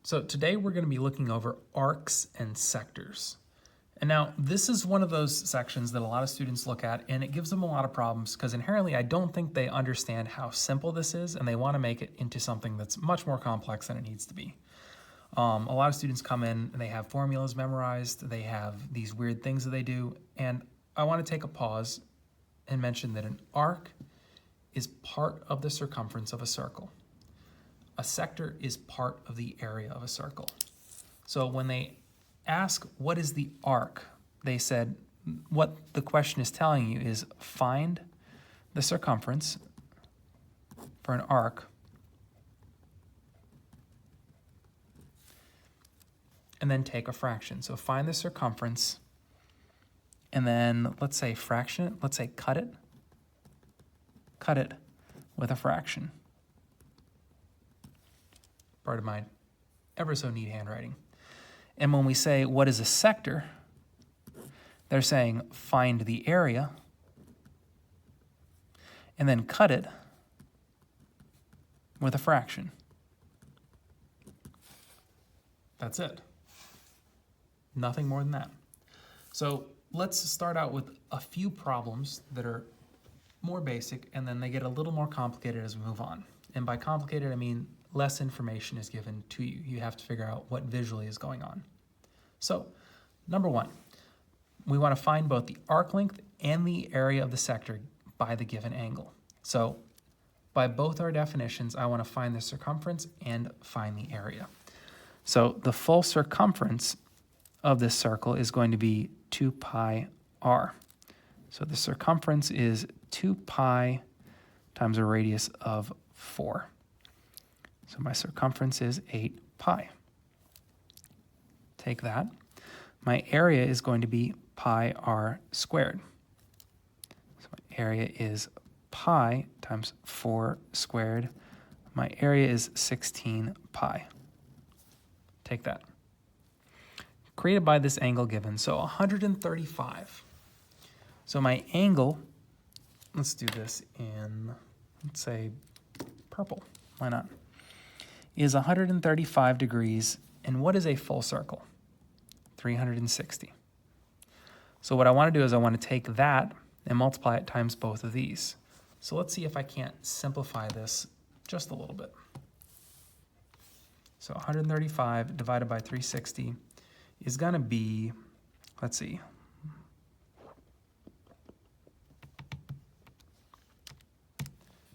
So today we're going to be looking over arcs and sectors. And now this is one of those sections that a lot of students look at and it gives them a lot of problems because inherently I don't think they understand how simple this is and they want to make it into something that's much more complex than it needs to be. A lot of students come in and they have formulas memorized, they have these weird things that they do, and I want to take a pause and mention that an arc is part of the circumference of a circle. A sector is part of the area of a circle. So when they ask what is the arc, they said what the question is telling you is find the circumference for an arc and then take a fraction. So find the circumference and then let's say fraction it, let's say cut it with a fraction. Part of my ever so neat handwriting. And when we say what is a sector, they're saying find the area and then cut it with a fraction. That's it. Nothing more than that. So let's start out with a few problems that are more basic and then they get a little more complicated as we move on. And by complicated, I mean less information is given to you. You have to figure out what visually is going on. So, number one, we want to find both the arc length and the area of the sector by the given angle. So, by both our definitions, I want to find the circumference and find the area. So, the full circumference of this circle is going to be 2 pi r. So, the circumference is 2 pi times a radius of 4. So my circumference is 8 pi. Take that. My area is going to be pi r squared. So my area is pi times 4 squared. My area is 16 pi. Take that. Created by this angle given, so 135. So my angle, let's do this in, let's say, purple. Why not? Is 135 degrees, and what is a full circle? 360. So what I want to do is I want to take that and multiply it times both of these. So let's see if I can't simplify this just a little bit. So 135 divided by 360 is going to be, let's see,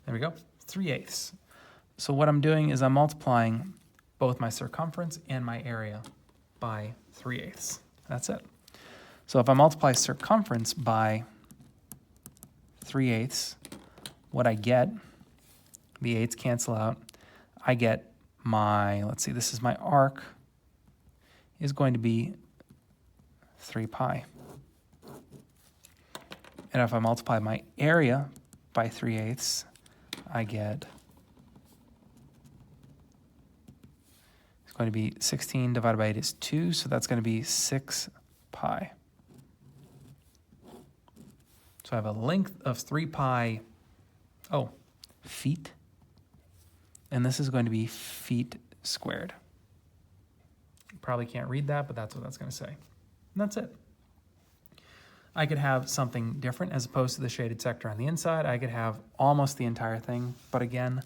there we go, 3/8. So what I'm doing is I'm multiplying both my circumference and my area by 3/8. That's it. So if I multiply circumference by 3/8, what I get, the 8's cancel out, I get my, let's see, this is my arc, is going to be 3 pi. And if I multiply my area by 3/8, I get, it's going to be 16 divided by 8 is 2, so that's going to be 6 pi. So I have a length of 3 pi, feet, and this is going to be feet squared. You probably can't read that, but that's what that's going to say. And that's it. I could have something different as opposed to the shaded sector on the inside. I could have almost the entire thing, but again,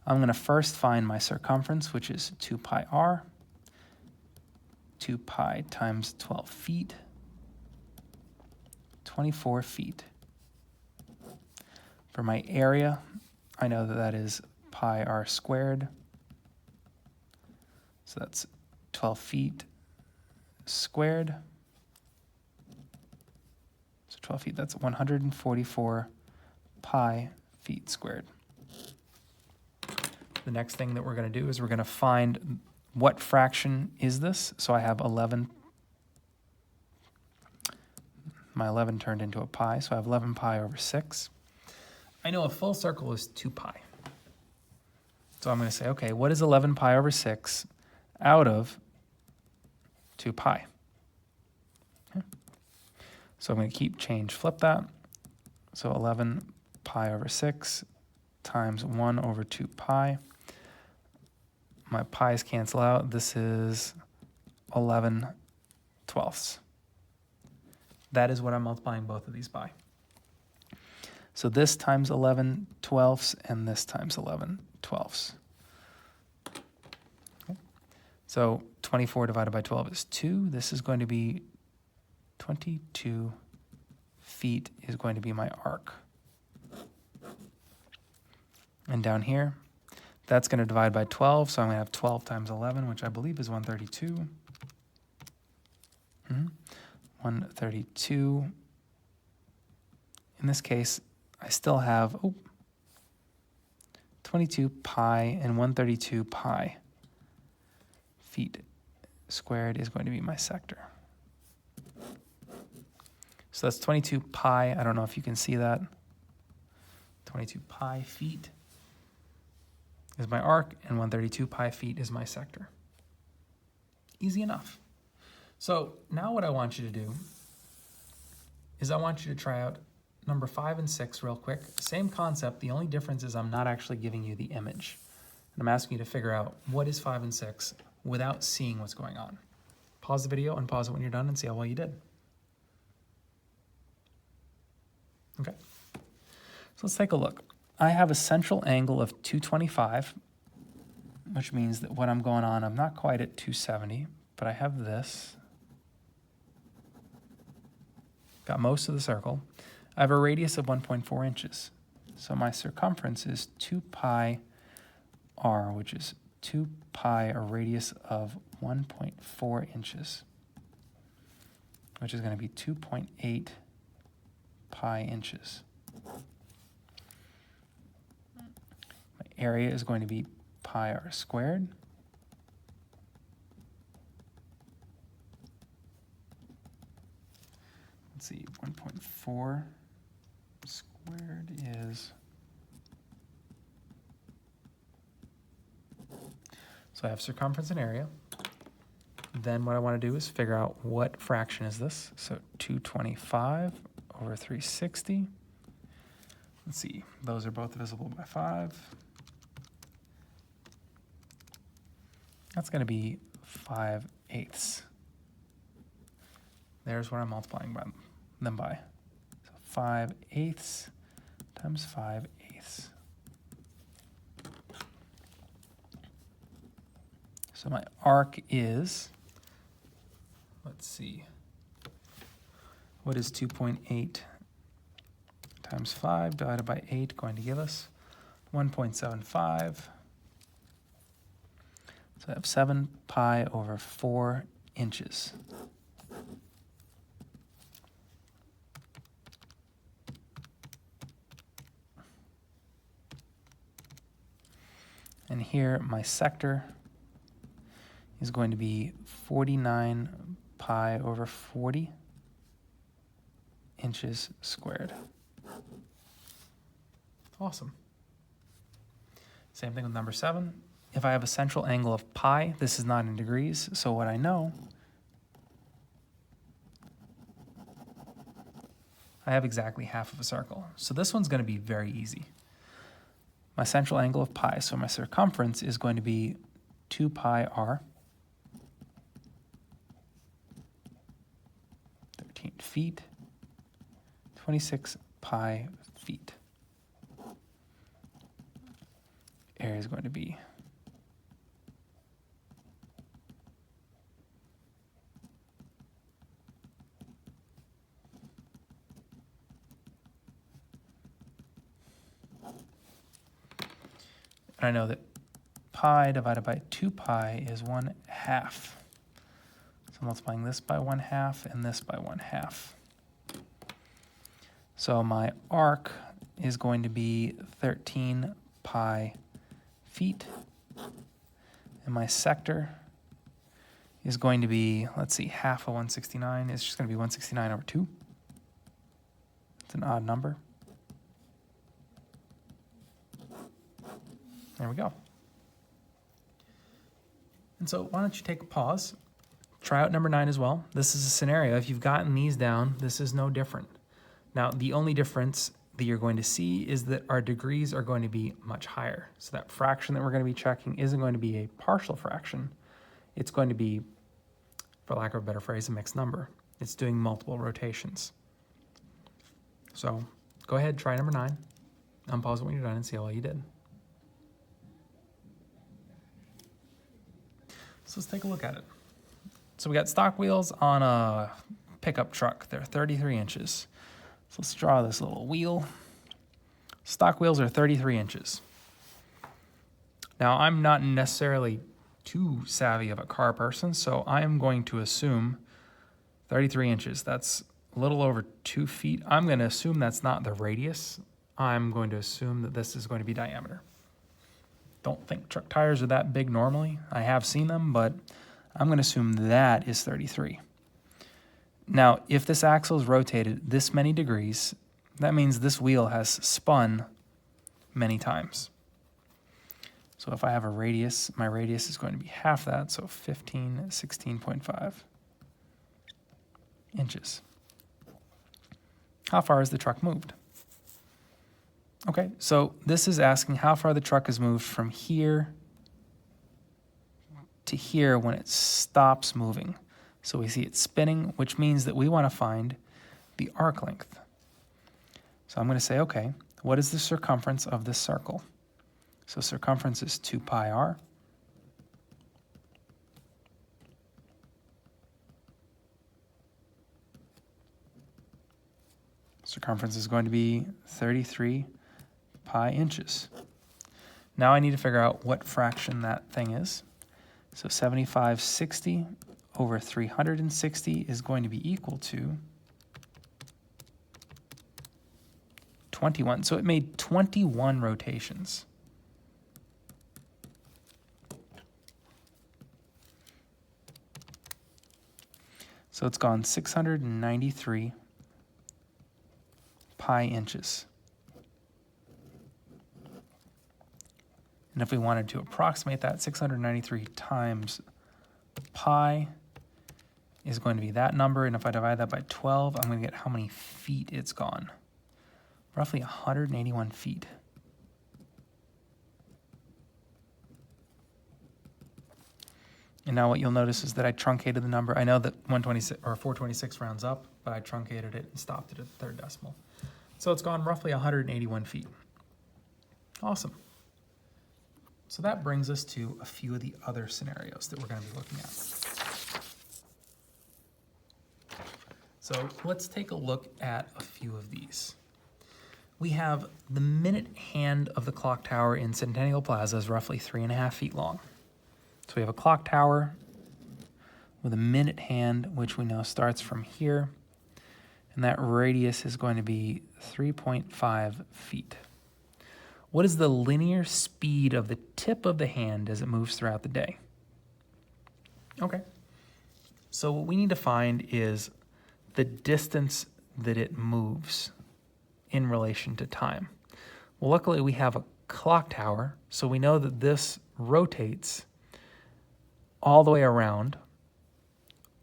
I'm going to first find my circumference, which is 2 pi r, 2 pi times 12 feet, 24 feet. For my area, I know that that is pi r squared, so that's 12 feet squared. So 12 feet, that's 144 pi feet squared. The next thing that we're going to do is we're going to find what fraction is this. So I have 11. My 11 turned into a pi, so I have 11 pi over 6. I know a full circle is 2 pi. So I'm going to say, okay, what is 11 pi over 6 out of 2 pi? Okay. So I'm going to flip that. So 11 pi over 6 times 1 over 2 pi. my pi's cancel out. This is 11/12. That is what I'm multiplying both of these by. So this times 11/12 and this times 11/12. Okay. So 24 divided by 12 is 2. This is going to be 22 feet is going to be my arc. And down here, that's going to divide by 12, so I'm going to have 12 times 11, which I believe is 132. 132. In this case, I still have 22 pi and 132 pi feet squared is going to be my sector. So that's 22 pi. I don't know if you can see that. 22 pi feet is my arc, and 132 pi feet is my sector. Easy enough. So now what I want you to do is I want you to try out number 5 and 6 real quick. Same concept. The only difference is I'm not actually giving you the image. And I'm asking you to figure out what is 5 and 6 without seeing what's going on. Pause the video and pause it when you're done and see how well you did. Okay. So let's take a look. I have a central angle of 225, which means that what I'm going on, I'm not quite at 270, but I have this. Got most of the circle. I have a radius of 1.4 inches. So my circumference is 2 pi r, which is 2 pi, a radius of 1.4 inches, which is going to be 2.8 pi inches. My area is going to be pi r squared. Let's see, 1.4 squared is, so I have circumference and area. Then what I want to do is figure out what fraction is this. So 225 over 360. Let's see, those are both divisible by 5. That's going to be 5/8. There's what I'm multiplying them by. So 5/8 times 5/8. So my arc is, let's see, what is 2.8 times 5 divided by 8 going to give us? 1.75. So I have 7 pi over 4 inches. And here my sector is going to be 49 pi over 40 inches squared. Awesome. Same thing with number 7. If I have a central angle of pi, this is not in degrees, so what I know, I have exactly half of a circle. So this one's going to be very easy. My central angle of pi, so my circumference is going to be 2 pi r, 13 feet, 26 pi feet. Area is going to be and I know that pi divided by 2 pi is 1/2. So I'm multiplying this by 1/2 and this by 1/2. So my arc is going to be 13 pi feet. And my sector is going to be, let's see, half of 169. It's just going to be 169 over 2. It's an odd number. There we go. And so why don't you take a pause, try out number 9 as well. This is a scenario. If you've gotten these down, this is no different. Now, the only difference that you're going to see is that our degrees are going to be much higher. So that fraction that we're going to be checking isn't going to be a partial fraction. It's going to be, for lack of a better phrase, a mixed number. It's doing multiple rotations. So go ahead, try number 9. Unpause it when you're done and see how well you did. So let's take a look at it. So we got stock wheels on a pickup truck. They're 33 inches. So let's draw this little wheel. Stock wheels are 33 inches. Now I'm not necessarily too savvy of a car person, so I'm going to assume 33 inches. That's a little over 2 feet. I'm going to assume that's not the radius. I'm going to assume that this is going to be diameter. Don't think truck tires are that big normally. I have seen them, but I'm going to assume that is 33. Now, if this axle is rotated this many degrees, that means this wheel has spun many times. So if I have a radius, my radius is going to be half that, so 16.5 inches. How far has the truck moved? Okay, so this is asking how far the truck has moved from here to here when it stops moving. So we see it spinning, which means that we want to find the arc length. So I'm going to say, okay, what is the circumference of this circle? So circumference is 2 pi r. Circumference is going to be 33 pi inches. Now I need to figure out what fraction that thing is. So 7560 over 360 is going to be equal to 21. So it made 21 rotations. So it's gone 693 pi inches. And if we wanted to approximate that, 693 times pi is going to be that number. And if I divide that by 12, I'm going to get how many feet it's gone. Roughly 181 feet. And now what you'll notice is that I truncated the number. I know that 126 or 426 rounds up, but I truncated it and stopped it at the third decimal. So it's gone roughly 181 feet. Awesome. So that brings us to a few of the other scenarios that we're going to be looking at. So let's take a look at a few of these. We have the minute hand of the clock tower in Centennial Plaza is roughly 3.5 feet long. So we have a clock tower with a minute hand, which we know starts from here, and that radius is going to be 3.5 feet. What is the linear speed of the tip of the hand as it moves throughout the day? Okay, so what we need to find is the distance that it moves in relation to time. Well, luckily we have a clock tower, so we know that this rotates all the way around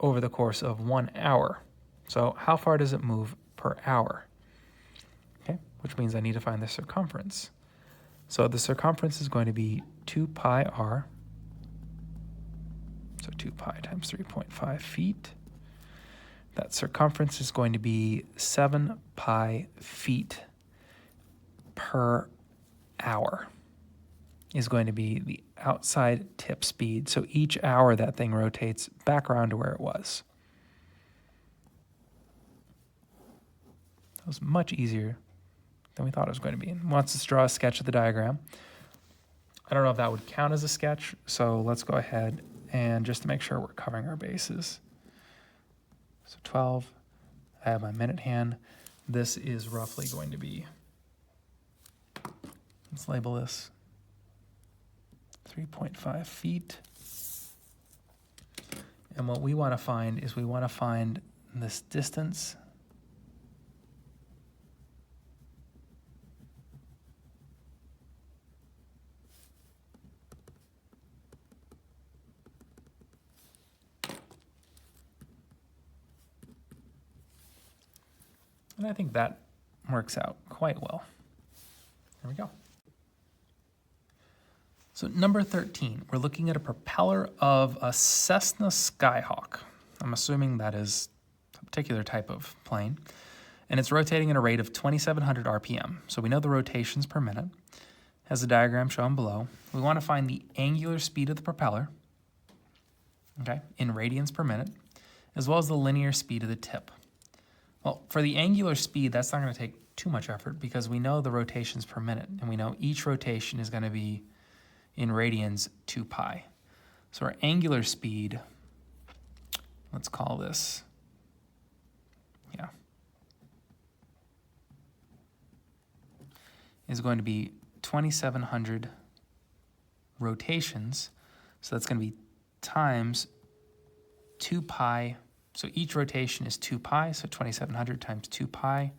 over the course of 1 hour. So how far does it move per hour? Okay, which means I need to find the circumference. So the circumference is going to be 2 pi r. So 2 pi times 3.5 feet. That circumference is going to be 7 pi feet per hour. Is going to be the outside tip speed. So each hour that thing rotates back around to where it was. That was much easier than we thought it was going to be. And wants us to draw a sketch of the diagram. I don't know if that would count as a sketch, so let's go ahead and just to make sure we're covering our bases. So 12, I have my minute hand. This is roughly going to be, let's label this 3.5 feet. And what we want to find is we want to find this distance and I think that works out quite well. There we go. So number 13, we're looking at a propeller of a Cessna Skyhawk. I'm assuming that is a particular type of plane. And it's rotating at a rate of 2,700 RPM. So we know the rotations per minute. Has a diagram shown below. We want to find the angular speed of the propeller, okay, in radians per minute, as well as the linear speed of the tip. Well, for the angular speed, that's not going to take too much effort because we know the rotations per minute, and we know each rotation is going to be in radians 2 pi. So our angular speed, let's call this, is going to be 2,700 rotations. So that's going to be times 2 pi. So each rotation is 2 pi, so 2,700 times 2 pi.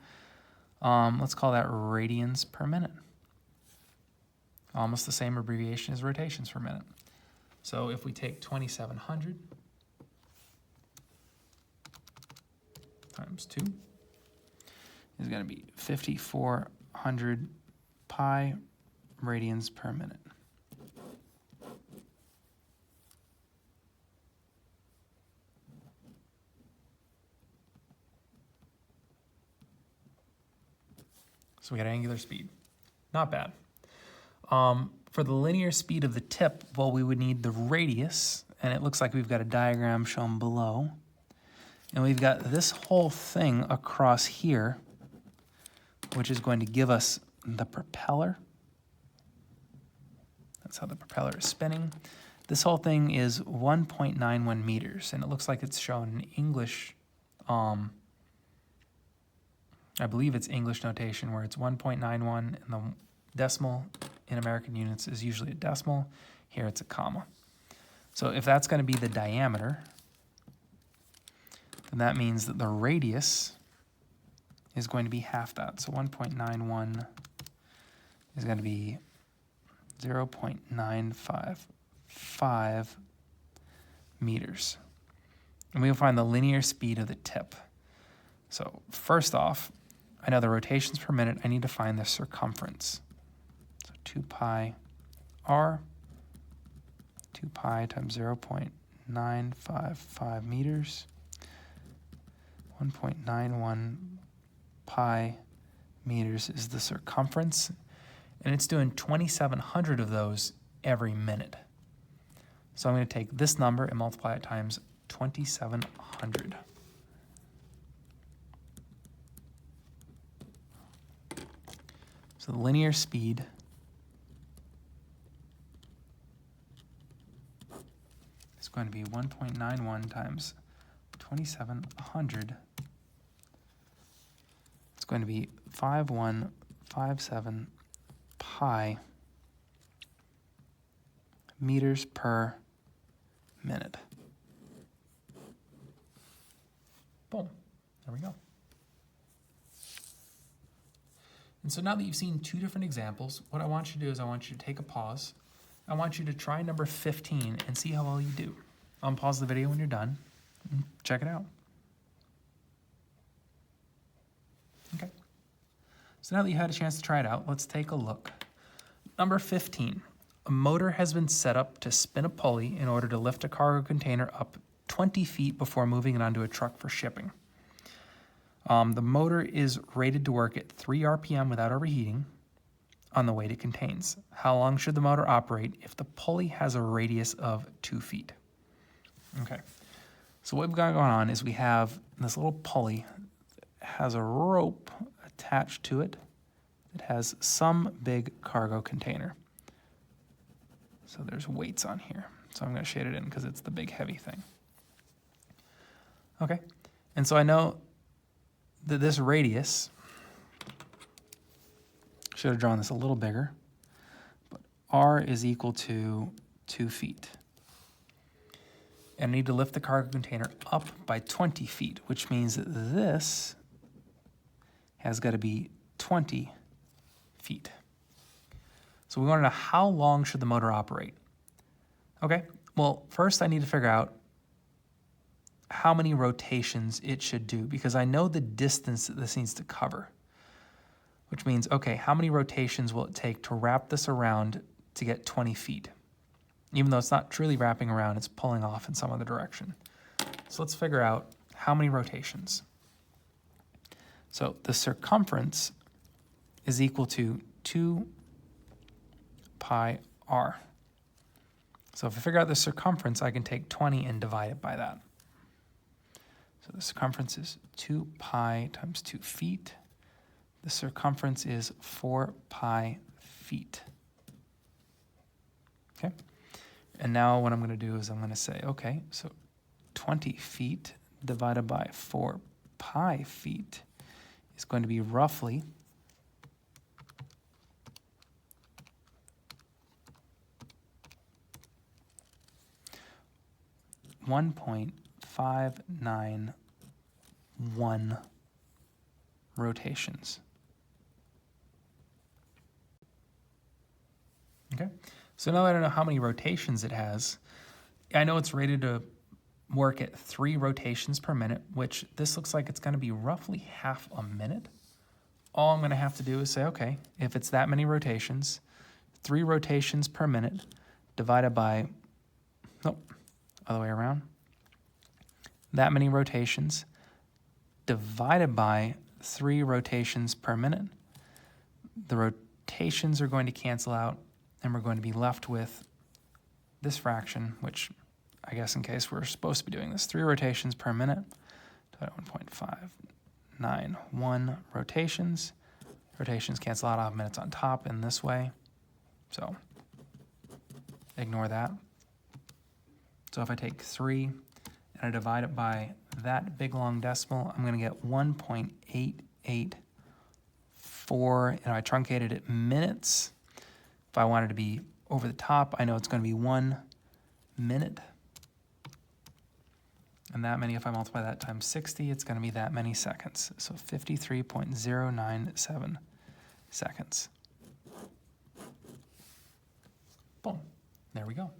Let's call that radians per minute. Almost the same abbreviation as rotations per minute. So if we take 2,700 times 2 is going to be 5,400 pi radians per minute. So we got angular speed. Not bad. For the linear speed of the tip, well, we would need the radius, and it looks like we've got a diagram shown below. And we've got this whole thing across here, which is going to give us the propeller. That's how the propeller is spinning. This whole thing is 1.91 meters, and it looks like it's shown in English. I believe it's English notation where it's 1.91, and the decimal in American units is usually a decimal. Here it's a comma. So if that's going to be the diameter, then that means that the radius is going to be half that. So 1.91 is going to be 0.955 meters. And we'll find the linear speed of the tip. So first off, I know the rotations per minute. I need to find the circumference. So 2 pi r, 2 pi times 0.955 meters, 1.91 pi meters is the circumference, and it's doing 2,700 of those every minute. So I'm going to take this number and multiply it times 2,700. So the linear speed is going to be 1.91 times 2,700. It's going to be 5,157 pi meters per minute. Boom. There we go. And so now that you've seen two different examples, what I want you to do is I want you to take a pause. I want you to try number 15 and see how well you do. Unpause the video when you're done and check it out. Okay. So now that you had a chance to try it out, let's take a look. Number 15, a motor has been set up to spin a pulley in order to lift a cargo container up 20 feet before moving it onto a truck for shipping. The motor is rated to work at 3 RPM without overheating on the weight it contains. How long should the motor operate if the pulley has a radius of 2 feet? Okay, so what we've got going on is we have this little pulley that has a rope attached to it that has some big cargo container. So there's weights on here. So I'm going to shade it in because it's the big heavy thing. Okay, and so I know that this radius, should have drawn this a little bigger, but R is equal to 2 feet. And I need to lift the cargo container up by 20 feet, which means that this has got to be 20 feet. So we want to know how long should the motor operate. Okay, well, first I need to figure out how many rotations it should do, because I know the distance that this needs to cover. which means, okay, how many rotations will it take to wrap this around to get 20 feet? Even though it's not truly wrapping around, it's pulling off in some other direction. So let's figure out how many rotations. So the circumference is equal to 2 pi r. So if I figure out the circumference, I can take 20 and divide it by that. So the circumference is 2 pi times 2 feet. The circumference is 4 pi feet. Okay? And now what I'm going to do is I'm going to say, okay, so 20 feet divided by 4 pi feet is going to be roughly 1.591 rotations. Okay, so now that I know how many rotations it has, I know it's rated to work at 3 rotations per minute, which this looks like it's going to be roughly half a minute. All I'm going to have to do is say, okay, if it's that many rotations, 3 rotations per minute divided by, other way around, that many rotations divided by 3 rotations per minute. The rotations are going to cancel out, and we're going to be left with this fraction, which I guess in case we're supposed to be doing this, 3 rotations per minute divided by 1.591 rotations. Rotations cancel out, I'll have minutes on top in this way, so ignore that. So if I take 3 and I divide it by that big long decimal, I'm going to get 1.884, and I truncated it minutes. If I wanted to be over the top, I know it's going to be 1 minute. And that many, if I multiply that times 60, it's going to be that many seconds. So 53.097 seconds. Boom. There we go.